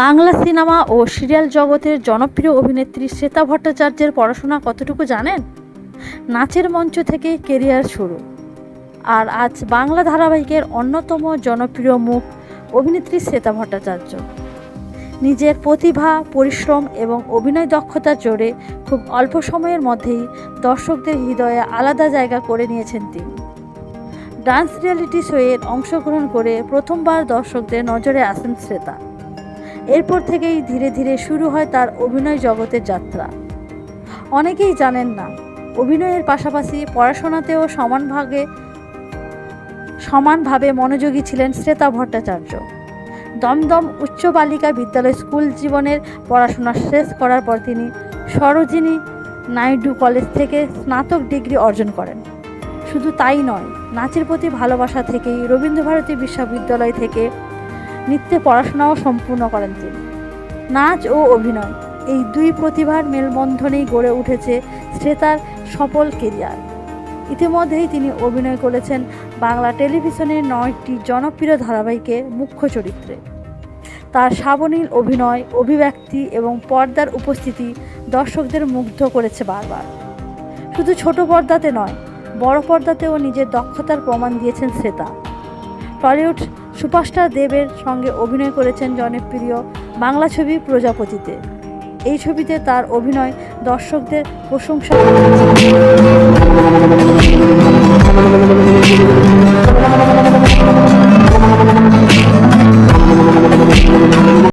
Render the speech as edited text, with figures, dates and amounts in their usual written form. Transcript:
Bangla cinema ও serial জগতের জনপ্রিয় অভিনেত্রী শ্বেতা ভট্টাচার্যের পড়াশোনা কতটুকু জানেন? নাচের মঞ্চ থেকে কেরিয়ার শুরু, আর আজ বাংলা ধারাবাহিকের অন্যতম জনপ্রিয় মুখ অভিনেত্রী শ্বেতা ভট্টাচার্য। নিজের প্রতিভা, পরিশ্রম এবং অভিনয় দক্ষতার জোরে খুব অল্প সময়ের মধ্যেই দর্শকদের হৃদয়ে আলাদা জায়গা করে নিয়েছেন তিনি। ডান্স রিয়েলিটি শোয়ে অংশগ্রহণ করে প্রথমবার দর্শকদের নজরে আসেন শ্বেতা। এরপর থেকেই ধীরে ধীরে শুরু হয় তার অভিনয় জগতের যাত্রা। অনেকেই জানেন না, অভিনয়ের পাশাপাশি পড়াশোনাতেও সমানভাবে মনোযোগী ছিলেন শ্বেতা ভট্টাচার্য। দমদম উচ্চ বালিকা বিদ্যালয় স্কুল জীবনের পড়াশোনা শেষ করার পর তিনি সরোজিনী নাইডু কলেজ থেকে স্নাতক ডিগ্রি অর্জন করেন। শুধু তাই নয়, নাচের প্রতি ভালোবাসা থেকেই রবীন্দ্রভারতী বিশ্ববিদ্যালয় থেকে নৃত্যে পড়াশোনাও সম্পূর্ণ করেন তিনি। নাচ ও অভিনয়, এই দুই প্রতিভার মেলবন্ধনেই গড়ে উঠেছে শ্বেতার সফল কেরিয়ার। ইতিমধ্যেই তিনি অভিনয় করেছেন বাংলা টেলিভিশনের 9টি জনপ্রিয় ধারাবাহিকে মুখ্য চরিত্রে। তার সাবলীল অভিনয়, অভিব্যক্তি এবং পর্দার উপস্থিতি দর্শকদের মুগ্ধ করেছে বারবার। শুধু ছোট পর্দাতে নয়, বড় পর্দাতেও নিজের দক্ষতার প্রমাণ দিয়েছেন শ্বেতা। টলিউড সুপারস্টার দেবের সঙ্গে অভিনয় করেছেন জনপ্রিয় বাংলা ছবি প্রজাপতিতে। এই ছবিতে তার অভিনয় দর্শকদের প্রশংসা করেছে।